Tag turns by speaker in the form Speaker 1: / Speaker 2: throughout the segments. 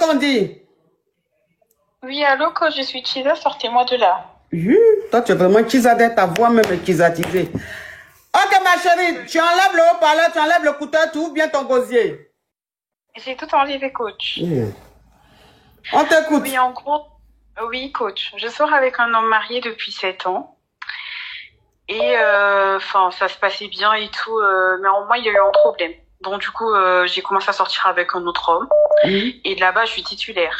Speaker 1: qu'on dit?
Speaker 2: Oui, allô, quand je suis Chiza, sortez-moi de là.
Speaker 1: Toi, tu es vraiment Chiza, ta voix même est chizatisée. Ok, ma chérie, tu enlèves le haut-parleur, tu enlèves le couteau, tu ouvres bien ton gosier.
Speaker 2: J'ai tout enlevé, coach.
Speaker 1: On t'écoute.
Speaker 2: Oui, en gros, oui, coach. Je sors avec un homme marié depuis 7 ans. Et ça se passait bien et tout, mais au moins il y a eu un problème. Donc du coup, j'ai commencé à sortir avec un autre homme. Et là-bas, je suis titulaire.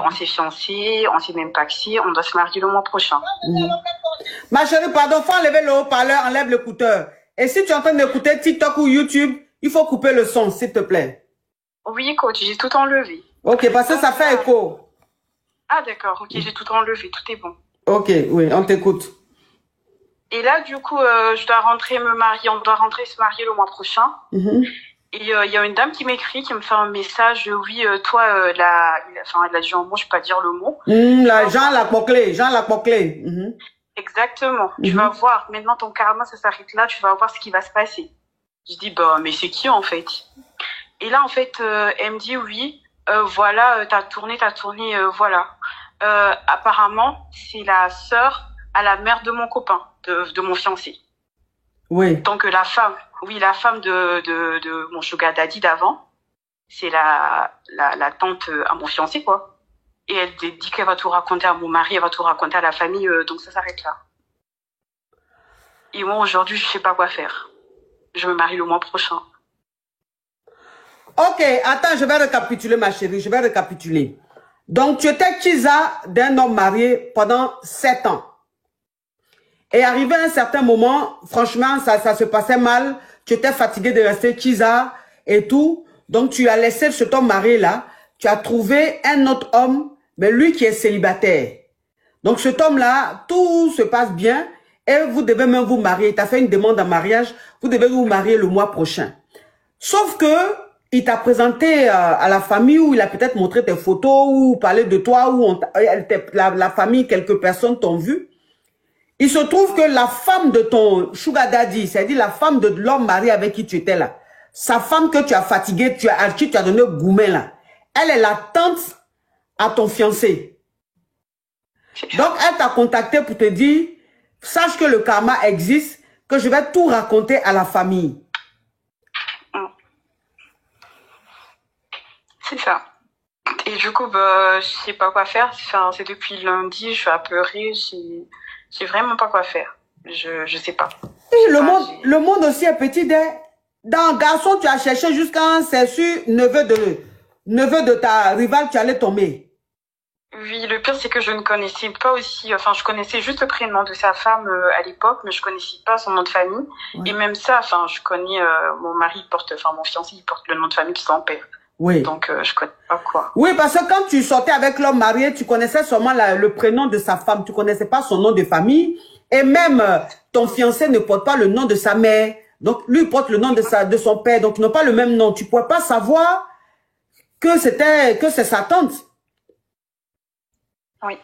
Speaker 2: On s'est fiancés, on s'est même paxé, on doit se marier le mois prochain.
Speaker 1: Ma chérie, pardon, faut enlever le haut-parleur, enlève l'écouteur. Et si tu es en train d'écouter TikTok ou YouTube, il faut couper le son, s'il te plaît.
Speaker 2: Oui, coach, j'ai tout enlevé.
Speaker 1: Ok, parce que ça fait écho.
Speaker 2: Ah d'accord, ok, j'ai tout enlevé, tout est bon.
Speaker 1: Ok, oui, on t'écoute.
Speaker 2: Et là, du coup, je dois rentrer me marier, on doit rentrer se marier le mois prochain. Et il y a une dame qui m'écrit, qui me fait un message, oui, toi, elle a dit un mot, je peux pas dire le mot.
Speaker 1: Jean Lacpoclé.
Speaker 2: Exactement. Tu vas voir, maintenant ton karma, ça s'arrête là, tu vas voir ce qui va se passer. Je dis, bah, mais c'est qui en fait? Et là, en fait, elle me dit, oui, voilà, t'as tourné, voilà. Apparemment, c'est la sœur à la mère de mon copain, de mon fiancé.
Speaker 1: Oui.
Speaker 2: Donc la femme de mon sugar daddy d'avant, c'est la tante à mon fiancé, quoi. Et elle dit qu'elle va tout raconter à mon mari, elle va tout raconter à la famille, donc ça s'arrête là. Et moi, aujourd'hui, je sais pas quoi faire. Je me marie le mois prochain.
Speaker 1: Ok, attends, je vais récapituler, ma chérie, je vais récapituler. Donc, tu étais Chiza d'un homme marié pendant 7 ans. Et arrivé à un certain moment, franchement, ça se passait mal. Tu étais fatigué de rester Chiza et tout. Donc, tu as laissé cet homme marié-là. Tu as trouvé un autre homme, mais lui qui est célibataire. Donc, cet homme-là, tout se passe bien. Et vous devez même vous marier. Tu as fait une demande en mariage. Vous devez vous marier le mois prochain. Sauf que il t'a présenté à la famille, où il a peut-être montré tes photos, ou parlé de toi, où la famille, quelques personnes t'ont vu. Il se trouve que la femme de ton sugar daddy, c'est-à-dire la femme de l'homme marié avec qui tu étais là, sa femme que tu as fatiguée, à qui tu as donné gourmet là, elle est la tante à ton fiancé. Donc, elle t'a contacté pour te dire, sache que le karma existe, que je vais tout raconter à la famille.
Speaker 2: C'est ça. Et du coup, bah, je sais pas quoi faire. Enfin, c'est depuis lundi, je suis apeurée, je sais vraiment pas quoi faire. Je sais pas.
Speaker 1: Le monde aussi est petit. Dans garçon, tu as cherché jusqu'à un sûr neveu de ta rivale, tu allais tomber.
Speaker 2: Oui, le pire, c'est que je ne connaissais pas aussi, enfin, je connaissais juste le prénom de sa femme à l'époque, mais je connaissais pas son nom de famille. Ouais. Et même ça, enfin, je connais, mon fiancé, il porte le nom de famille de son père.
Speaker 1: Oui.
Speaker 2: Donc, je connais pas quoi.
Speaker 1: Oui, parce que quand tu sortais avec l'homme marié, tu connaissais seulement le prénom de sa femme. Tu connaissais pas son nom de famille. Et même, ton fiancé ne porte pas le nom de sa mère. Donc, lui porte le nom de son père. Donc, ils n'ont pas le même nom. Tu ne pouvais pas savoir que c'est sa tante.
Speaker 2: Oui.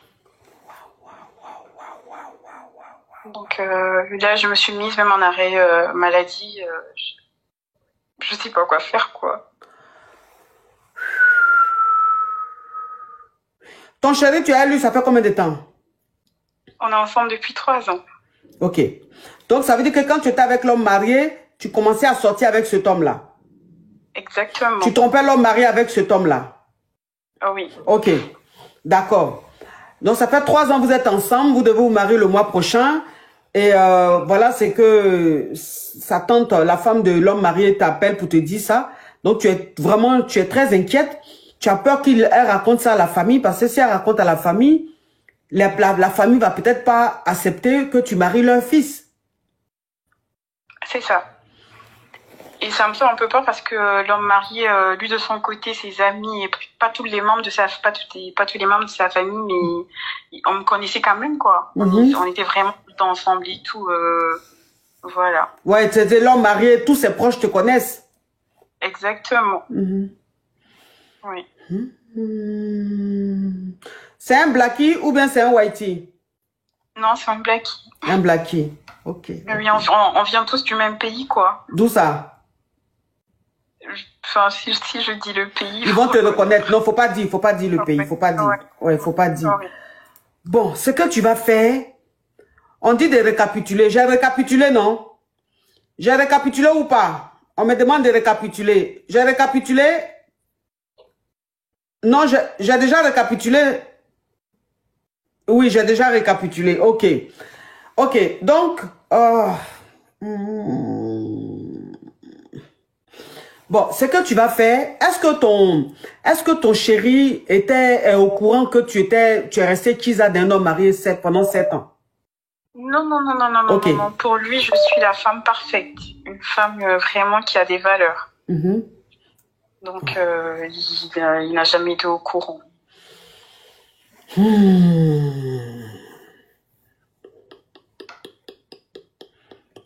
Speaker 2: Donc, là, je me suis mise même en arrêt maladie. Je sais pas quoi faire, quoi.
Speaker 1: Ton chéri, tu as lu, ça fait combien de temps?
Speaker 2: On est ensemble depuis 3 ans.
Speaker 1: Ok. Donc, ça veut dire que quand tu étais avec l'homme marié, tu commençais à sortir avec cet homme-là.
Speaker 2: Exactement.
Speaker 1: Tu trompais l'homme marié avec cet homme-là.
Speaker 2: Ah oui.
Speaker 1: Ok. D'accord. Donc, ça fait 3 ans que vous êtes ensemble. Vous devez vous marier le mois prochain. Et voilà, c'est que sa tante, la femme de l'homme marié, t'appelle pour te dire ça. Donc, tu es très inquiète. Tu as peur qu'elle raconte ça à la famille, parce que si elle raconte à la famille, la famille va peut-être pas accepter que tu maries leur fils.
Speaker 2: C'est ça. Et ça me fait un peu peur parce que l'homme marié, lui de son côté, ses amis, et pas tous les membres de sa famille, mais on me connaissait quand même, quoi. On était vraiment tout le temps ensemble et tout. Voilà.
Speaker 1: Ouais, c'était l'homme marié, tous ses proches te connaissent.
Speaker 2: Exactement. Oui.
Speaker 1: C'est un blackie ou bien c'est un whitey?
Speaker 2: Non, c'est un blackie.
Speaker 1: Un blackie, ok.
Speaker 2: Oui, on vient tous du même pays, quoi.
Speaker 1: D'où ça?
Speaker 2: Enfin, si je dis le pays...
Speaker 1: Ils vont te reconnaître. Non, faut pas dire le pays. Faut pas dire.
Speaker 2: Ouais.
Speaker 1: Ouais, faut pas dire.
Speaker 2: Ouais.
Speaker 1: Bon, ce que tu vas faire, on dit de récapituler. J'ai récapitulé, non? J'ai récapitulé ou pas? On me demande de récapituler. J'ai récapitulé? Non, j'ai déjà récapitulé. Oui, j'ai déjà récapitulé. Ok. Ok, donc... Bon, ce que tu vas faire, est-ce que ton chéri était au courant que tu es resté Kiza d'un homme marié pendant 7 ans?
Speaker 2: Non,
Speaker 1: Ok.
Speaker 2: non. Pour lui, je suis la femme parfaite. Une femme vraiment qui a des valeurs. Donc, il n'a jamais été au courant.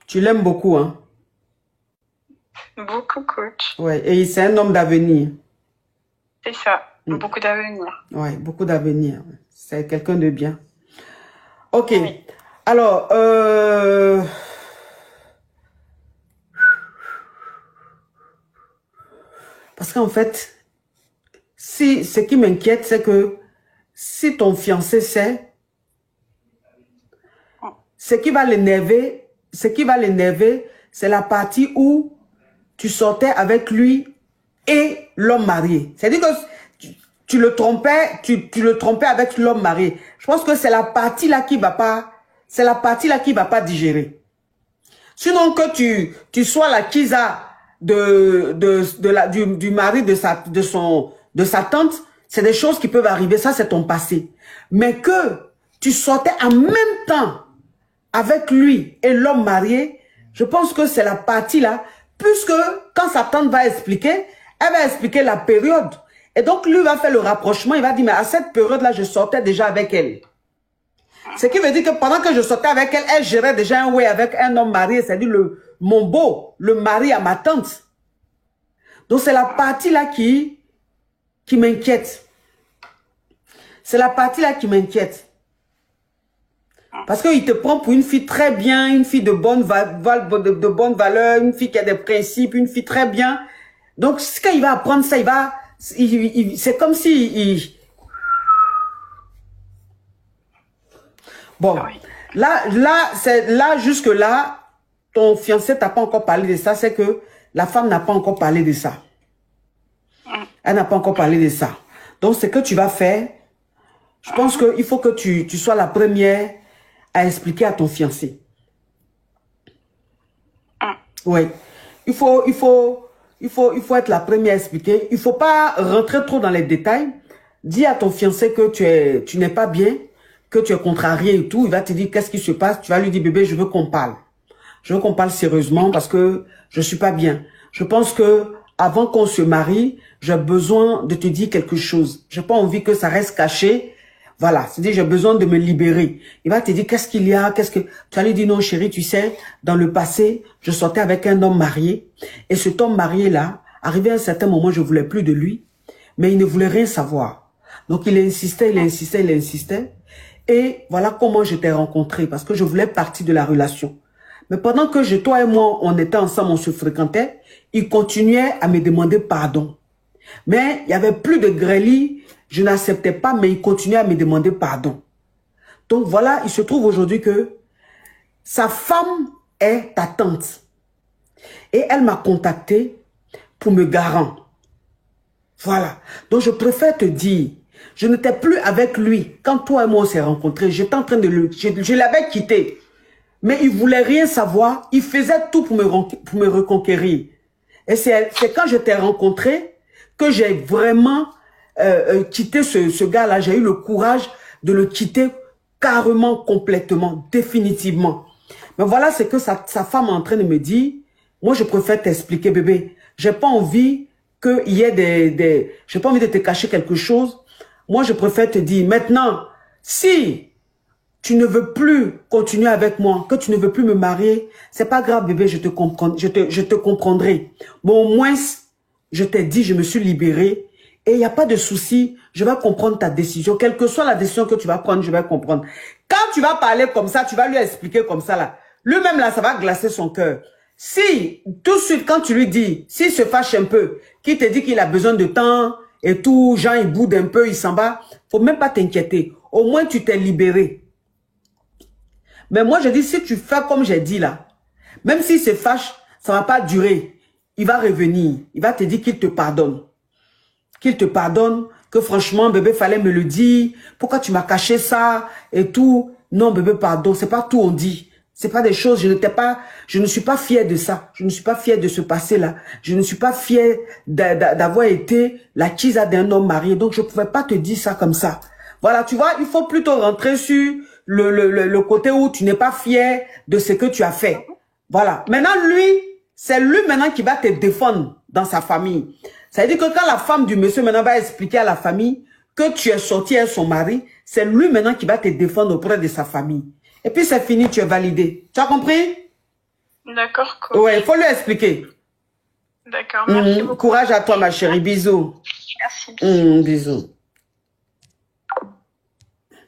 Speaker 1: Tu l'aimes beaucoup, hein?
Speaker 2: Beaucoup, coach.
Speaker 1: Ouais, et c'est un homme d'avenir.
Speaker 2: C'est ça, beaucoup d'avenir.
Speaker 1: Ouais, beaucoup d'avenir. C'est quelqu'un de bien. Ok.
Speaker 2: Oui.
Speaker 1: Alors, parce qu'en fait, ce qui m'inquiète, c'est que si ton fiancé sait, ce qui va l'énerver, c'est la partie où tu sortais avec lui et l'homme marié. C'est-à-dire que tu le trompais, tu le trompais avec l'homme marié. Je pense que c'est la partie là qui va pas, digérer. Sinon que tu sois la Kiza du mari de sa tante, c'est des choses qui peuvent arriver, ça c'est ton passé. Mais que tu sortais en même temps avec lui et l'homme marié, je pense que c'est la partie là, puisque quand sa tante va expliquer, elle va expliquer la période. Et donc lui va faire le rapprochement, il va dire, mais à cette période-là, je sortais déjà avec elle. Ce qui veut dire que pendant que je sortais avec elle, elle gérait déjà un way avec un homme marié, c'est-à-dire le mari à ma tante. Donc c'est la partie là qui m'inquiète. C'est la partie là qui m'inquiète. Parce qu'il te prend pour une fille très bien, une fille de bonne valeur, une fille qui a des principes, une fille très bien. Donc, quand il va apprendre ça, c'est comme si... Bon, là, jusque-là, ton fiancé t'a pas encore parlé de ça, c'est que la femme n'a pas encore parlé de ça. Elle n'a pas encore parlé de ça. Donc, ce que tu vas faire, je pense qu'il faut que tu sois la première à expliquer à ton fiancé. Oui. Il faut être la première à expliquer. Il ne faut pas rentrer trop dans les détails. Dis à ton fiancé que tu n'es pas bien, que tu es contrarié et tout. Il va te dire qu'est-ce qui se passe. Tu vas lui dire, bébé, je veux qu'on parle. Je veux qu'on parle sérieusement parce que je ne suis pas bien. Je pense que avant qu'on se marie, j'ai besoin de te dire quelque chose. Je n'ai pas envie que ça reste caché. Voilà, c'est-à-dire j'ai besoin de me libérer. Il va te dire qu'est-ce qu'il y a, tu vas lui dire non chérie, tu sais, dans le passé, je sortais avec un homme marié et cet homme marié là, arrivé à un certain moment, je voulais plus de lui, mais il ne voulait rien savoir. Donc il insistait et voilà comment je t'ai rencontré parce que je voulais partir de la relation. Mais pendant que toi et moi, on était ensemble, on se fréquentait, il continuait à me demander pardon. Mais il y avait plus de grêlis. Je n'acceptais pas, mais il continuait à me demander pardon. Donc voilà, il se trouve aujourd'hui que sa femme est ta tante. Et elle m'a contacté pour me garant. Voilà. Donc je préfère te dire, je n'étais plus avec lui. Quand toi et moi on s'est rencontrés, j'étais en train de je l'avais quitté. Mais il voulait rien savoir. Il faisait tout pour me reconquérir. Et c'est quand je t'ai rencontré que j'ai vraiment... quitter ce gars-là, j'ai eu le courage de le quitter carrément, complètement, définitivement. Mais voilà ce que sa femme est en train de me dire. Moi, je préfère t'expliquer, bébé. J'ai pas envie qu'il y ait j'ai pas envie de te cacher quelque chose. Moi, je préfère te dire, maintenant, si tu ne veux plus continuer avec moi, que tu ne veux plus me marier, c'est pas grave, bébé, je te comprendrai. Mais au moins, je t'ai dit, je me suis libérée. Et il n'y a pas de souci, je vais comprendre ta décision. Quelle que soit la décision que tu vas prendre, je vais comprendre. Quand tu vas parler comme ça, tu vas lui expliquer comme ça là. Lui-même là, ça va glacer son cœur. Si, tout de suite, quand tu lui dis, s'il se fâche un peu, qu'il te dit qu'il a besoin de temps et tout, Jean, il boude un peu, il s'en va, faut même pas t'inquiéter. Au moins, tu t'es libéré. Mais moi, je dis, si tu fais comme j'ai dit là, même s'il se fâche, ça va pas durer. Il va revenir. Il va te dire qu'il te pardonne. Qu'il te pardonne, que franchement, bébé, fallait me le dire. Pourquoi tu m'as caché ça et tout? Non, bébé, pardon. C'est pas tout on dit. C'est pas des choses, je ne suis pas fière de ça. Je ne suis pas fière de ce passé-là. Je ne suis pas fière d'avoir été la chisa d'un homme marié. Donc, je pouvais pas te dire ça comme ça. Voilà, tu vois, il faut plutôt rentrer sur le côté où tu n'es pas fier de ce que tu as fait. Voilà. Maintenant, lui, c'est lui maintenant qui va te défendre dans sa famille. Ça veut dire que quand la femme du monsieur maintenant va expliquer à la famille que tu es sorti avec son mari, c'est lui maintenant qui va te défendre auprès de sa famille. Et puis c'est fini, tu es validé. Tu as compris?
Speaker 2: D'accord, coach.
Speaker 1: Ouais, il faut lui expliquer.
Speaker 2: D'accord, merci beaucoup.
Speaker 1: Courage à toi, ma chérie. Bisous.
Speaker 2: Merci.
Speaker 1: Bisous.